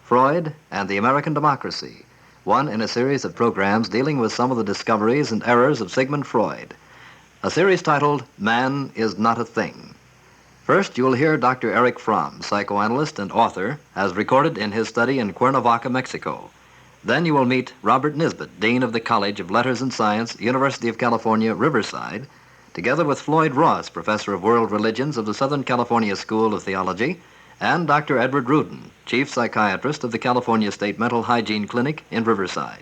Freud and the American Democracy, one in a series of programs dealing with some of the discoveries and errors of Sigmund Freud, a series titled Man is Not a Thing. First, you'll hear Dr. Erich Fromm, psychoanalyst and author, as recorded in his study in Cuernavaca, Mexico. Then you will meet Robert Nisbet, Dean of the College of Letters and Science, University of California, Riverside, together with Floyd Ross, Professor of World Religions of the Southern California School of Theology, and Dr. Edward Rudin, Chief Psychiatrist of the California State Mental Hygiene Clinic in Riverside.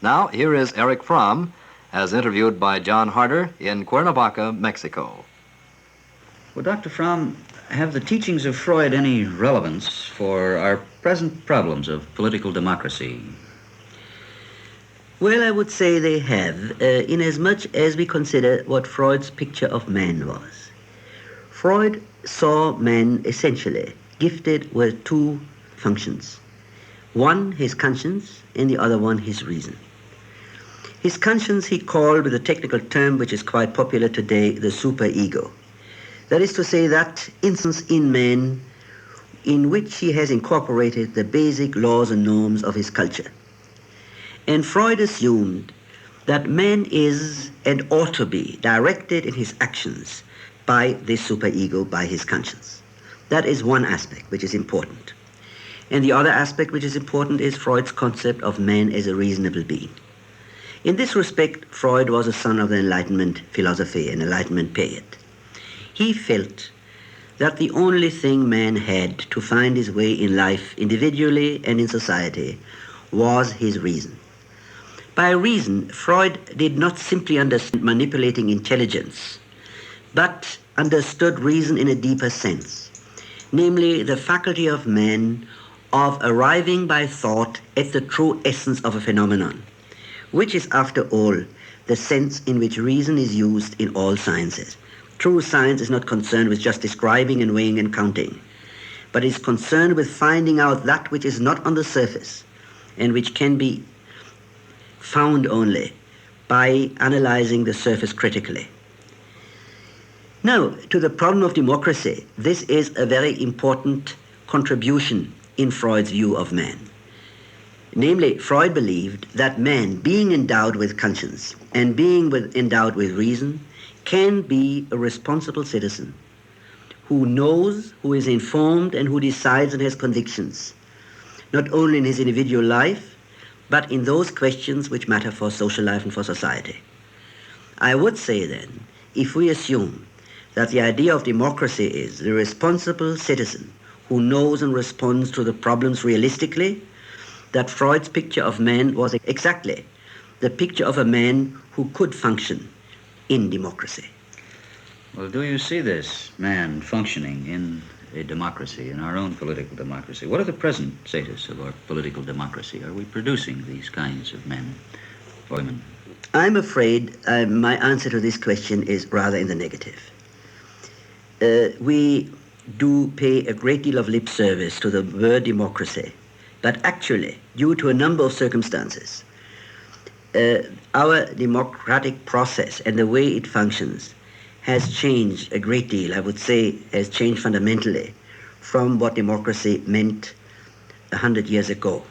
Now, here is Erich Fromm, as interviewed by John Harder in Cuernavaca, Mexico. Well, Dr. Fromm, have the teachings of Freud any relevance for our present problems of political democracy? Well, I would say they have, inasmuch as we consider what Freud's picture of man was. Freud saw man essentially gifted with two functions. One, his conscience, and the other one, his reason. His conscience he called, with a technical term which is quite popular today, the superego. That is to say, that instance in man in which he has incorporated the basic laws and norms of his culture. And Freud assumed that man is and ought to be directed in his actions by this superego, by his conscience. That is one aspect which is important. And the other aspect which is important is Freud's concept of man as a reasonable being. In this respect, Freud was a son of the Enlightenment philosophy and Enlightenment period. He felt that the only thing man had to find his way in life, individually and in society, was his reason. By reason, Freud did not simply understand manipulating intelligence, but understood reason in a deeper sense, namely the faculty of man of arriving by thought at the true essence of a phenomenon, which is, after all, the sense in which reason is used in all sciences. True science is not concerned with just describing and weighing and counting, but is concerned with finding out that which is not on the surface and which can be found only by analyzing the surface critically. Now, to the problem of democracy, this is a very important contribution in Freud's view of man. Namely, Freud believed that man, being endowed with conscience and being endowed with reason, can be a responsible citizen who knows, who is informed, and who decides and has convictions, not only in his individual life, but in those questions which matter for social life and for society. I would say then, if we assume that the idea of democracy is the responsible citizen who knows and responds to the problems realistically, that Freud's picture of man was exactly the picture of a man who could function in democracy. Well, do you see this man functioning in a democracy, in our own political democracy? What are the present status of our political democracy? Are we producing these kinds of men or women? I'm afraid my answer to this question is rather in the negative. We do pay a great deal of lip service to the word democracy, but actually, due to a number of circumstances, our democratic process and the way it functions has changed a great deal. I would say has changed fundamentally from what democracy meant 100 years ago.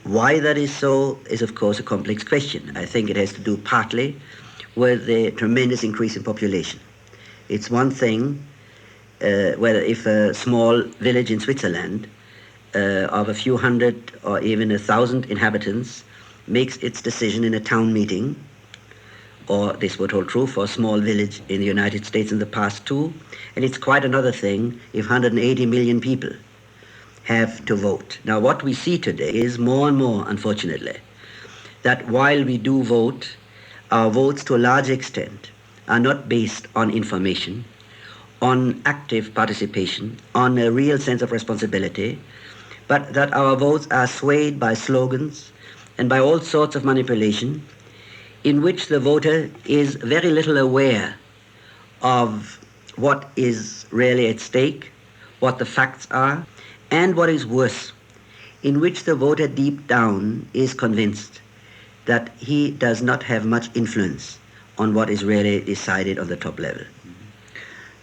Why that is so is, of course, a complex question. I think it has to do partly with the tremendous increase in population. It's one thing whether if a small village in Switzerland of a few hundred or even 1,000 inhabitants makes its decision in a town meeting, or this would hold true for a small village in the United States in the past too, and it's quite another thing if 180 million people have to vote. Now what we see today is more and more, unfortunately, that while we do vote, our votes to a large extent are not based on information, on active participation, on a real sense of responsibility, but that our votes are swayed by slogans and by all sorts of manipulation in which the voter is very little aware of what is really at stake, what the facts are, and what is worse, in which the voter deep down is convinced that he does not have much influence on what is really decided on the top level.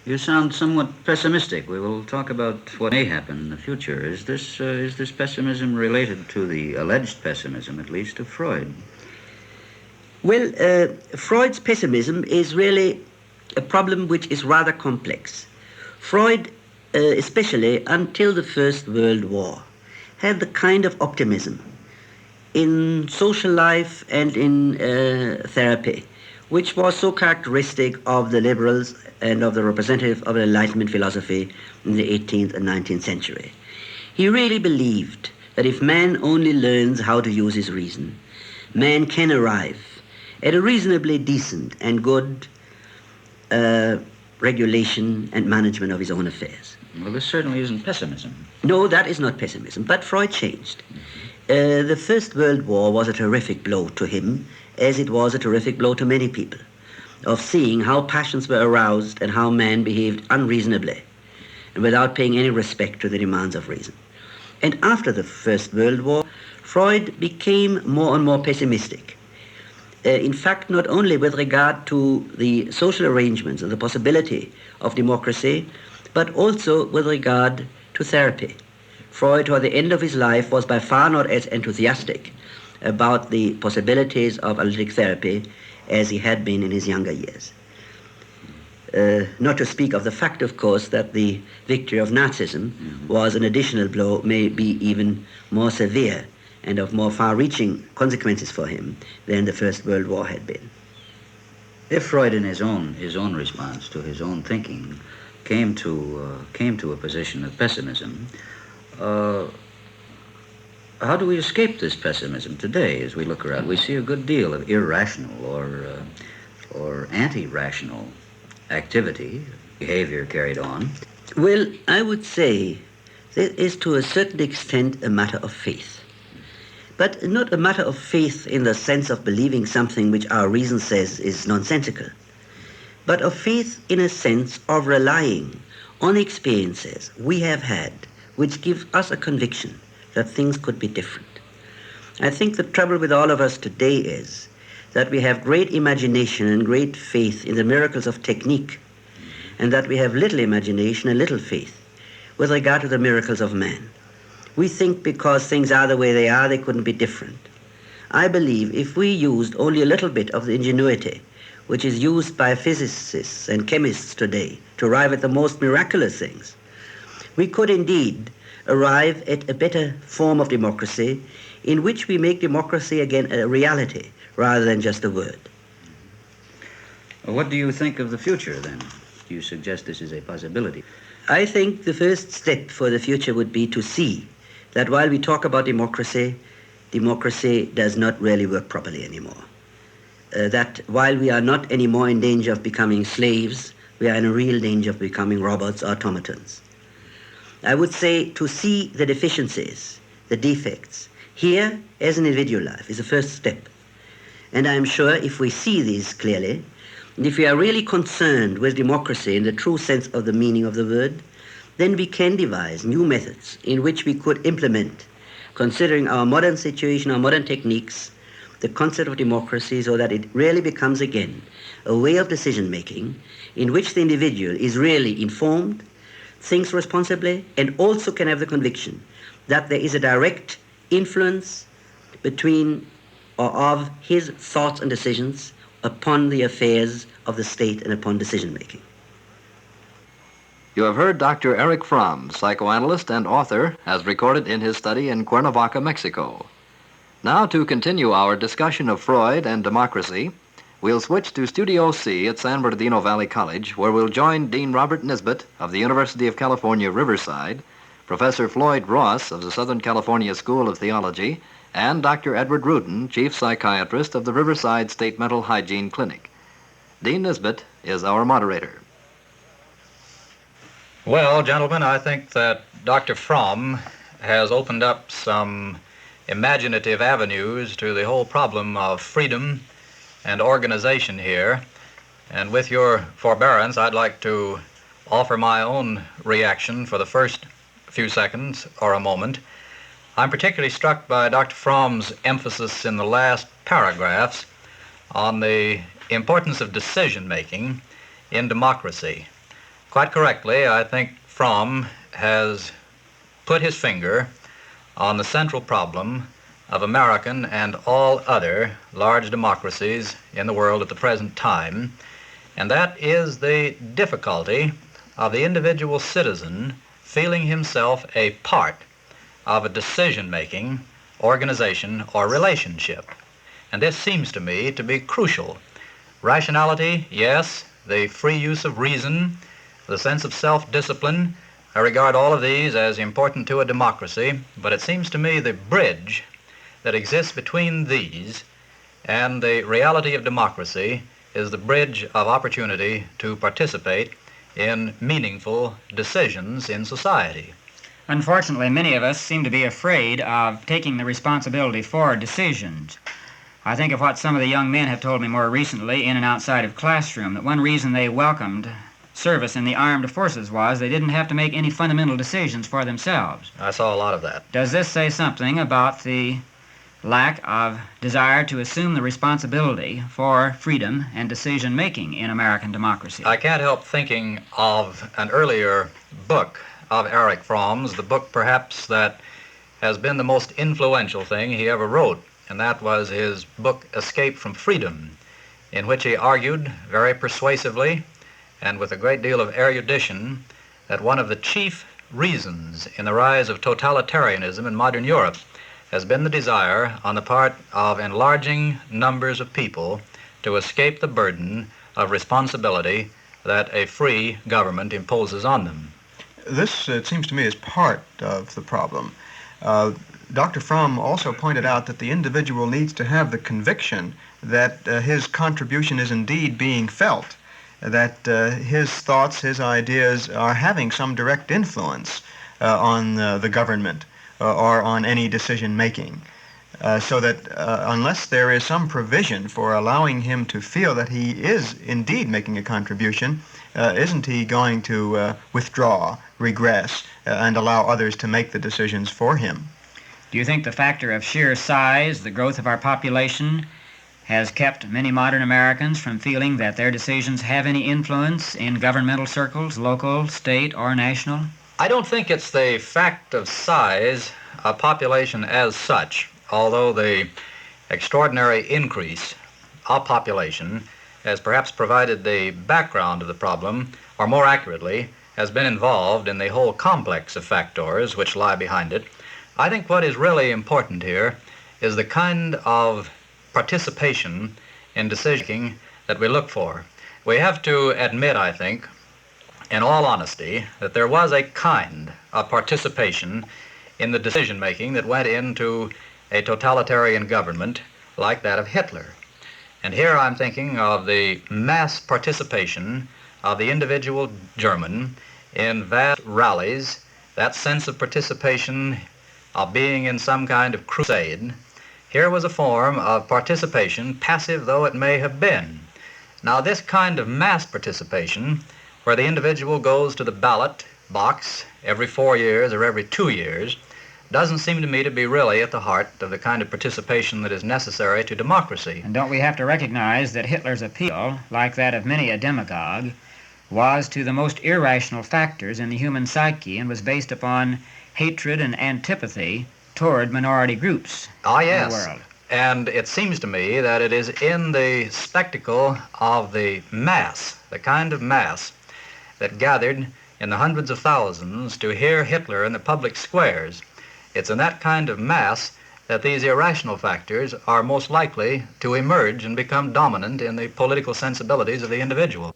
You sound somewhat pessimistic. We will talk about what may happen in the future. Is this pessimism related to the alleged pessimism, at least, of Freud? Well, Freud's pessimism is really a problem which is rather complex. Freud, especially until the First World War, had the kind of optimism in social life and in therapy, which was so characteristic of the liberals and of the representative of the Enlightenment philosophy in the 18th and 19th century. He really believed that if man only learns how to use his reason, man can arrive at a reasonably decent and good regulation and management of his own affairs. Well, this certainly isn't pessimism. No, that is not pessimism, but Freud changed. The First World War was a terrific blow to him, as it was a terrific blow to many people, of seeing how passions were aroused and how man behaved unreasonably and without paying any respect to the demands of reason. And after the First World War, Freud became more and more pessimistic. In fact, not only with regard to the social arrangements and the possibility of democracy, but also with regard to therapy. Freud, toward the end of his life, was by far not as enthusiastic about the possibilities of analytic therapy as he had been in his younger years. Not to speak of the fact, of course, that the victory of Nazism was an additional blow, maybe even more severe and of more far-reaching consequences for him than the First World War had been. If Freud, in his own response to his own thinking, came to a position of pessimism, how do we escape this pessimism today? As we look around, we see a good deal of irrational or anti-rational activity, behavior carried on. Well, I would say that is to a certain extent a matter of faith. But not a matter of faith in the sense of believing something which our reason says is nonsensical, but of faith in a sense of relying on experiences we have had which give us a conviction that things could be different. I think the trouble with all of us today is that we have great imagination and great faith in the miracles of technique, and that we have little imagination and little faith with regard to the miracles of man. We think because things are the way they couldn't be different. I believe if we used only a little bit of the ingenuity which is used by physicists and chemists today to arrive at the most miraculous things, we could indeed arrive at a better form of democracy in which we make democracy again a reality rather than just a word. Well, what do you think of the future, then? Do you suggest this is a possibility? I think the first step for the future would be to see that while we talk about democracy, democracy does not really work properly anymore. That while we are not anymore in danger of becoming slaves, we are in a real danger of becoming robots or automatons. I would say to see the deficiencies, the defects, here as an individual life is the first step. And I'm sure if we see these clearly, and if we are really concerned with democracy in the true sense of the meaning of the word, then we can devise new methods in which we could implement, considering our modern situation, our modern techniques, the concept of democracy, so that it really becomes again a way of decision-making in which the individual is really informed, thinks responsibly, and also can have the conviction that there is a direct influence between or of his thoughts and decisions upon the affairs of the state and upon decision-making. You have heard Dr. Erich Fromm, psychoanalyst and author, as recorded in his study in Cuernavaca, Mexico. Now, to continue our discussion of Freud and democracy, we'll switch to Studio C at San Bernardino Valley College, where we'll join Dean Robert Nisbet of the University of California, Riverside, Professor Floyd Ross of the Southern California School of Theology, and Dr. Edward Rudin, Chief Psychiatrist of the Riverside State Mental Hygiene Clinic. Dean Nisbet is our moderator. Well, gentlemen, I think that Dr. Fromm has opened up some imaginative avenues to the whole problem of freedom and organization here. And with your forbearance, I'd like to offer my own reaction for the first few seconds or a moment. I'm particularly struck by Dr. Fromm's emphasis in the last paragraphs on the importance of decision-making in democracy. Quite correctly, I think Fromm has put his finger on the central problem of American and all other large democracies in the world at the present time, and that is the difficulty of the individual citizen feeling himself a part of a decision-making organization or relationship. And this seems to me to be crucial. Rationality, yes, the free use of reason, the sense of self-discipline, I regard all of these as important to a democracy, but it seems to me the bridge that exists between these and the reality of democracy is the bridge of opportunity to participate in meaningful decisions in society. Unfortunately, many of us seem to be afraid of taking the responsibility for decisions. I think of what some of the young men have told me more recently in and outside of classroom, that one reason they welcomed service in the armed forces was they didn't have to make any fundamental decisions for themselves. I saw a lot of that. Does this say something about the lack of desire to assume the responsibility for freedom and decision-making in American democracy? I can't help thinking of an earlier book of Erich Fromm's, the book perhaps that has been the most influential thing he ever wrote, and that was his book Escape from Freedom, in which he argued very persuasively and with a great deal of erudition that one of the chief reasons in the rise of totalitarianism in modern Europe has been the desire on the part of enlarging numbers of people to escape the burden of responsibility that a free government imposes on them. This, it seems to me, is part of the problem. Dr. Fromm also pointed out that the individual needs to have the conviction that his contribution is indeed being felt, that his thoughts, his ideas are having some direct influence on the government or on any decision making. So that unless there is some provision for allowing him to feel that he is indeed making a contribution, isn't he going to withdraw, regress, and allow others to make the decisions for him? Do you think the factor of sheer size, the growth of our population, has kept many modern Americans from feeling that their decisions have any influence in governmental circles, local, state, or national? I don't think it's the fact of size of population as such, although the extraordinary increase of population has perhaps provided the background of the problem, or more accurately, has been involved in the whole complex of factors which lie behind it. I think what is really important here is the kind of participation in decision-making that we look for. We have to admit, I think, in all honesty, that there was a kind of participation in the decision-making that went into a totalitarian government like that of Hitler. And here I'm thinking of the mass participation of the individual German in vast rallies, that sense of participation, of being in some kind of crusade. Here was a form of participation, passive though it may have been. Now, this kind of mass participation, where the individual goes to the ballot box every 4 years or every 2 years, doesn't seem to me to be really at the heart of the kind of participation that is necessary to democracy. And don't we have to recognize that Hitler's appeal, like that of many a demagogue, was to the most irrational factors in the human psyche and was based upon hatred and antipathy toward minority groups in the world? And it seems to me that it is in the spectacle of the mass, the kind of mass that gathered in the hundreds of thousands to hear Hitler in the public squares. It's in that kind of mass that these irrational factors are most likely to emerge and become dominant in the political sensibilities of the individual.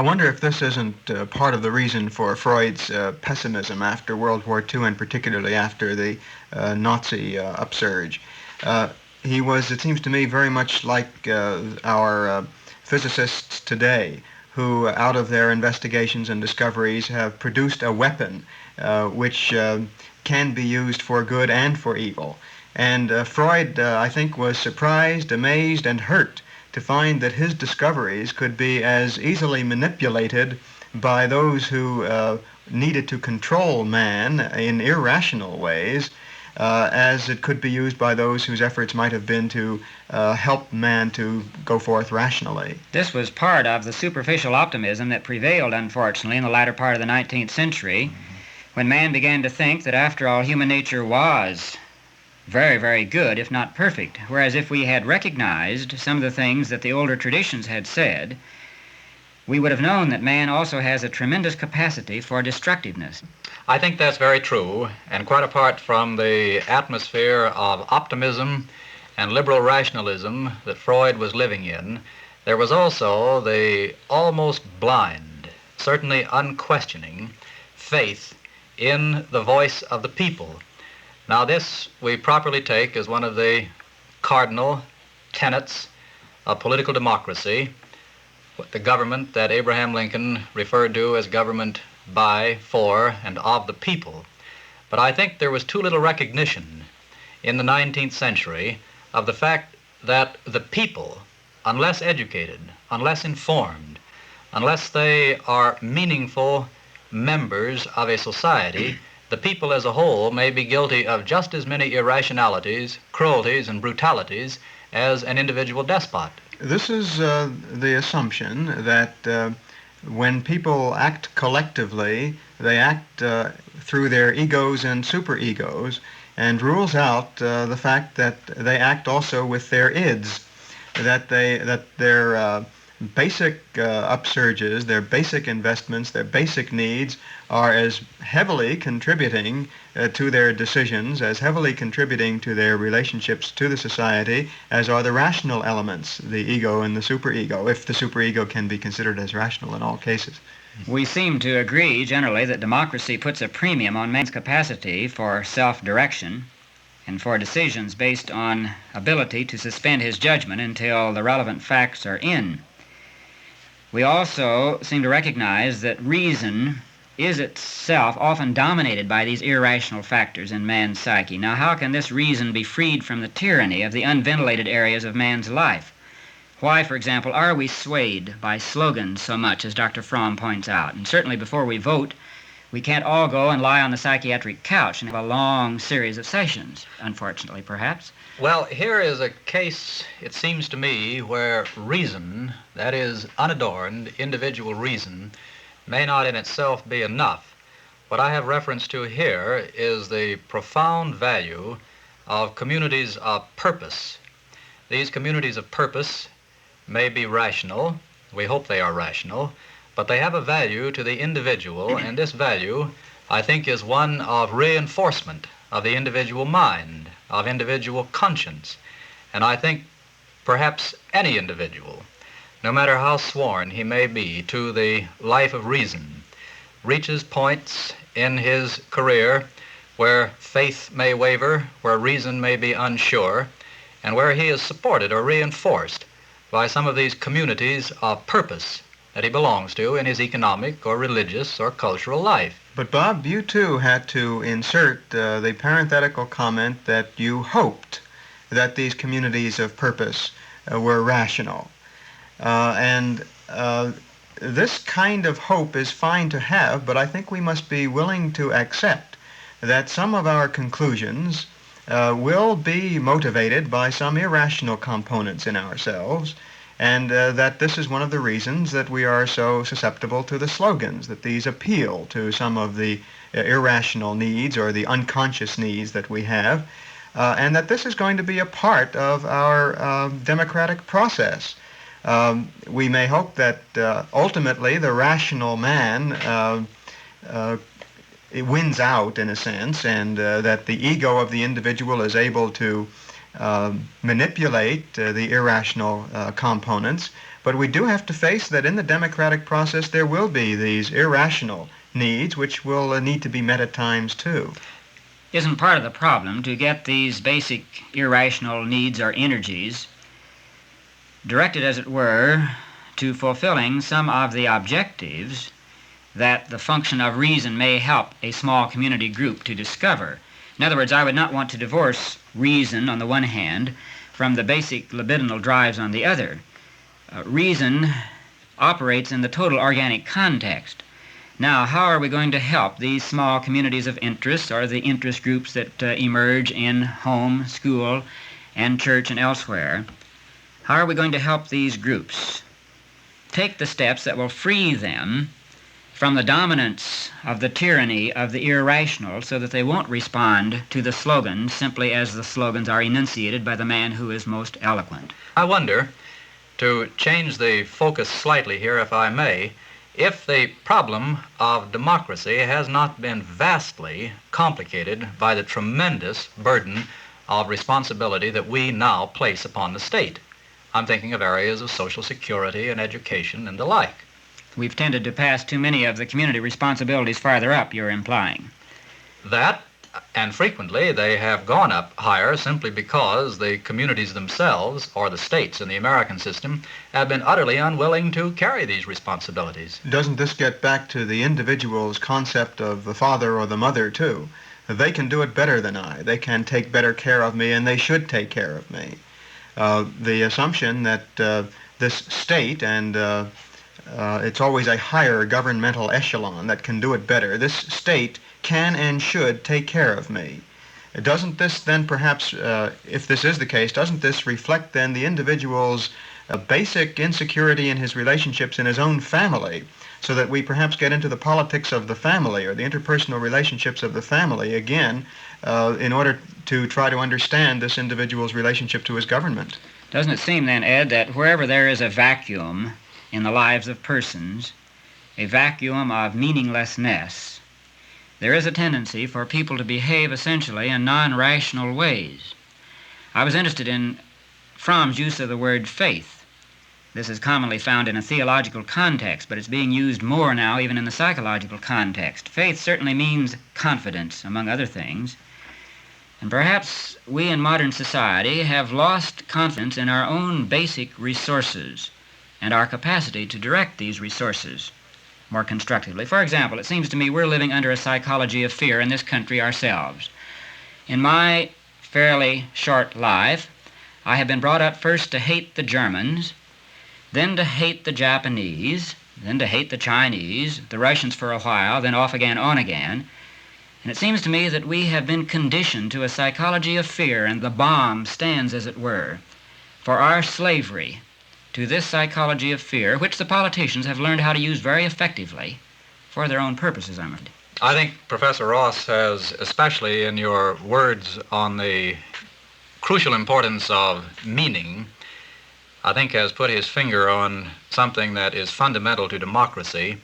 I wonder if this isn't part of the reason for Freud's pessimism after World War II, and particularly after the Nazi upsurge. He was, it seems to me, very much like our physicists today, who, out of their investigations and discoveries, have produced a weapon which can be used for good and for evil. And Freud, I think, was surprised, amazed, and hurt to find that his discoveries could be as easily manipulated by those who needed to control man in irrational ways as it could be used by those whose efforts might have been to help man to go forth rationally. This was part of the superficial optimism that prevailed, unfortunately, in the latter part of the 19th century, when man began to think that, after all, human nature was very, very good, if not perfect. Whereas if we had recognized some of the things that the older traditions had said, we would have known that man also has a tremendous capacity for destructiveness. I think that's very true, and quite apart from the atmosphere of optimism and liberal rationalism that Freud was living in, there was also the almost blind, certainly unquestioning, faith in the voice of the people. Now this we properly take as one of the cardinal tenets of political democracy, the government that Abraham Lincoln referred to as government by, for, and of the people. But I think there was too little recognition in the 19th century of the fact that the people, unless educated, unless informed, unless they are meaningful members of a society, the people as a whole may be guilty of just as many irrationalities, cruelties, and brutalities as an individual despot. This is the assumption that when people act collectively, they act through their egos and superegos, and rules out the fact that they act also with their ids, that their basic upsurges, their basic investments, their basic needs are as heavily contributing to their decisions, as heavily contributing to their relationships to the society, as are the rational elements, the ego and the superego, if the superego can be considered as rational in all cases. We seem to agree generally that democracy puts a premium on man's capacity for self-direction and for decisions based on ability to suspend his judgment until the relevant facts are in. We also seem to recognize that reason is itself often dominated by these irrational factors in man's psyche. Now, how can this reason be freed from the tyranny of the unventilated areas of man's life? Why, for example, are we swayed by slogans so much, as Dr. Fromm points out? And certainly before we vote, we can't all go and lie on the psychiatric couch and have a long series of sessions, unfortunately, perhaps. Well, here is a case, it seems to me, where reason, that is, unadorned individual reason, may not in itself be enough. What I have reference to here is the profound value of communities of purpose. These communities of purpose may be rational, we hope they are rational, but they have a value to the individual, and this value, I think, is one of reinforcement of the individual mind, of individual conscience. And I think perhaps any individual, no matter how sworn he may be to the life of reason, reaches points in his career where faith may waver, where reason may be unsure, and where he is supported or reinforced by some of these communities of purpose that he belongs to in his economic or religious or cultural life. But Bob, you too had to insert the parenthetical comment that you hoped that these communities of purpose were rational. And this kind of hope is fine to have, but I think we must be willing to accept that some of our conclusions will be motivated by some irrational components in ourselves, and that this is one of the reasons that we are so susceptible to the slogans, that these appeal to some of the irrational needs or the unconscious needs that we have, and that this is going to be a part of our democratic process. We may hope that ultimately the rational man it wins out in a sense, and that the ego of the individual is able to manipulate the irrational components. But we do have to face that in the democratic process there will be these irrational needs which will need to be met at times too. Isn't part of the problem to get these basic irrational needs or energies directed, as it were, to fulfilling some of the objectives that the function of reason may help a small community group to discover? In other words, I would not want to divorce reason on the one hand from the basic libidinal drives on the other. Reason operates in the total organic context. Now, how are we going to help these small communities of interest, or the interest groups that emerge in home, school, and church and elsewhere? How are we going to help these groups take the steps that will free them from the dominance of the tyranny of the irrational, so that they won't respond to the slogans simply as the slogans are enunciated by the man who is most eloquent? I wonder, to change the focus slightly here, if I may, if the problem of democracy has not been vastly complicated by the tremendous burden of responsibility that we now place upon the state. I'm thinking of areas of social security and education and the like. We've tended to pass too many of the community responsibilities farther up, you're implying. That, and frequently they have gone up higher simply because the communities themselves, or the states in the American system, have been utterly unwilling to carry these responsibilities. Doesn't this get back to the individual's concept of the father or the mother, too? They can do it better than I. They can take better care of me, and they should take care of me. The assumption that this state, and it's always a higher governmental echelon that can do it better, this state can and should take care of me. Doesn't this then perhaps, if this is the case, doesn't this reflect then the individual's basic insecurity in his relationships in his own family, so that we perhaps get into the politics of the family or the interpersonal relationships of the family again in order to try to understand this individual's relationship to his government? Doesn't it seem then, Ed, that wherever there is a vacuum in the lives of persons, a vacuum of meaninglessness, there is a tendency for people to behave essentially in non-rational ways. I was interested in Fromm's use of the word faith. This is commonly found in a theological context, but it's being used more now even in the psychological context. Faith certainly means confidence, among other things. And perhaps we in modern society have lost confidence in our own basic resources and our capacity to direct these resources more constructively. For example, it seems to me we're living under a psychology of fear in this country ourselves. In my fairly short life, I have been brought up first to hate the Germans, then to hate the Japanese, then to hate the Chinese, the Russians for a while, then off again, on again. And it seems to me that we have been conditioned to a psychology of fear, and the bomb stands, as it were, for our slavery to this psychology of fear, which the politicians have learned how to use very effectively for their own purposes, I'm afraid. I think Professor Ross has, especially in your words on the crucial importance of meaning, I think has put his finger on something that is fundamental to democracy.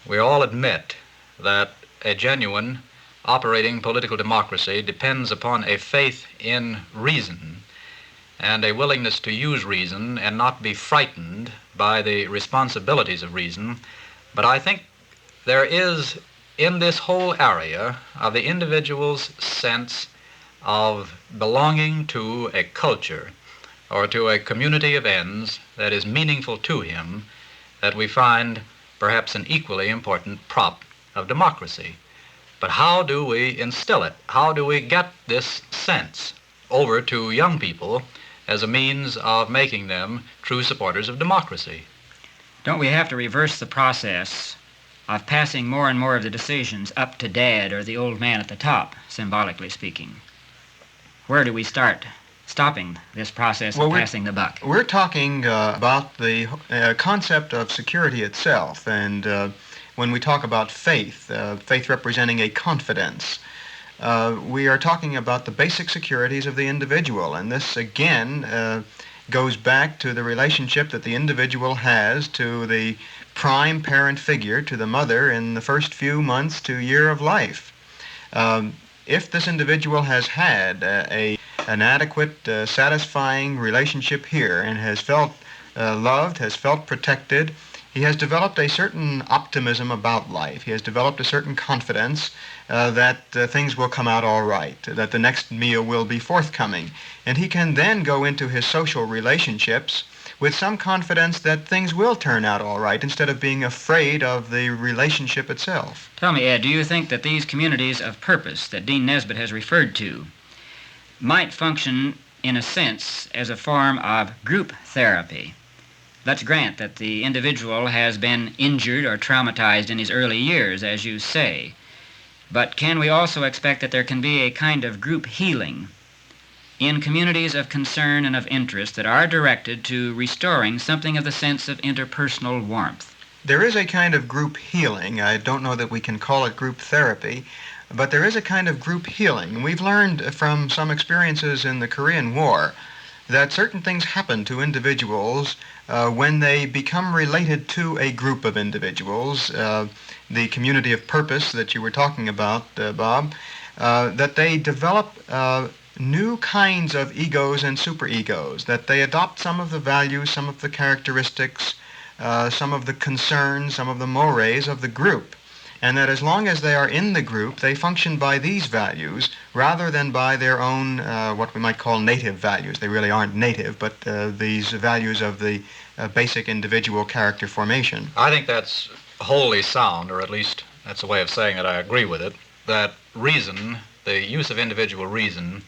We all admit that a genuine operating political democracy depends upon a faith in reason and a willingness to use reason and not be frightened by the responsibilities of reason. But I think there is, in this whole area of the individual's sense of belonging to a culture or to a community of ends that is meaningful to him, that we find perhaps an equally important prop of democracy. But how do we instill it? How do we get this sense over to young people as a means of making them true supporters of democracy? Don't we have to reverse the process of passing more and more of the decisions up to Dad or the old man at the top, symbolically speaking? Where do we start stopping this process of passing the buck? We're talking about the concept of security itself, and when we talk about faith, faith representing a confidence, we are talking about the basic securities of the individual, and this again goes back to the relationship that the individual has to the prime parent figure, to the mother in the first few months to year of life. If this individual has had an adequate, satisfying relationship here and has felt loved, has felt protected, he has developed a certain optimism about life. He has developed a certain confidence that things will come out all right, that the next meal will be forthcoming. And he can then go into his social relationships with some confidence that things will turn out all right, instead of being afraid of the relationship itself. Tell me, Ed, do you think that these communities of purpose that Dean Nesbitt has referred to might function, in a sense, as a form of group therapy? let's grant that the individual has been injured or traumatized in his early years, as you say. But can we also expect that there can be a kind of group healing in communities of concern and of interest that are directed to restoring something of the sense of interpersonal warmth? There is a kind of group healing. I don't know that we can call it group therapy, but there is a kind of group healing. We've learned from some experiences in the Korean War that certain things happen to individuals when they become related to a group of individuals, the community of purpose that you were talking about, Bob, that they develop new kinds of egos and superegos, that they adopt some of the values, some of the characteristics, some of the concerns, some of the mores of the group, and that as long as they are in the group, they function by these values rather than by their own, what we might call native values. They really aren't native, but these values of the basic individual character formation. I think that's wholly sound, or at least that's a way of saying that I agree with it, that reason, the use of individual reason,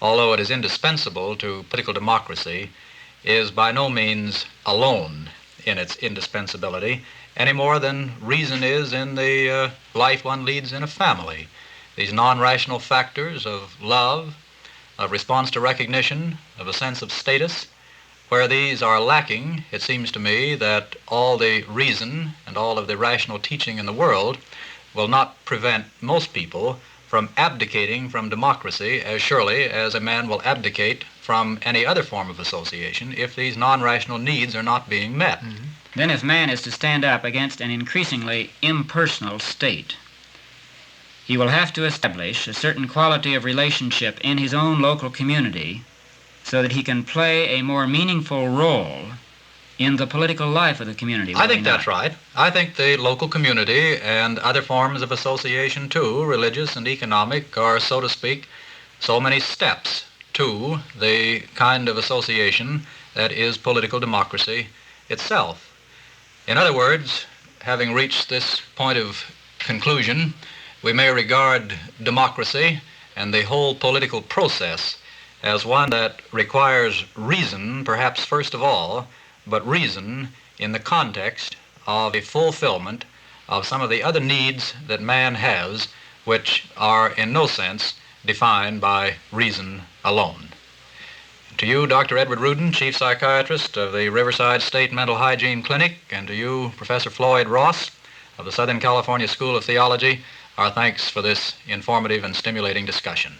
although it is indispensable to political democracy, is by no means alone in its indispensability, any more than reason is in the life one leads in a family. These non-rational factors of love, of response to recognition, of a sense of status, where these are lacking, it seems to me that all the reason and all of the rational teaching in the world will not prevent most people from abdicating from democracy as surely as a man will abdicate from any other form of association if these non-rational needs are not being met. Mm-hmm. Then if man is to stand up against an increasingly impersonal state, he will have to establish a certain quality of relationship in his own local community so that he can play a more meaningful role in the political life of the community. I think that's right. I think the local community and other forms of association too, religious and economic, are, so to speak, so many steps to the kind of association that is political democracy itself. In other words, having reached this point of conclusion, we may regard democracy and the whole political process as one that requires reason, perhaps first of all, but reason in the context of a fulfillment of some of the other needs that man has, which are in no sense defined by reason alone. To you, Dr. Edward Rudin, Chief Psychiatrist of the Riverside State Mental Hygiene Clinic, and to you, Professor Floyd Ross of the Southern California School of Theology, our thanks for this informative and stimulating discussion.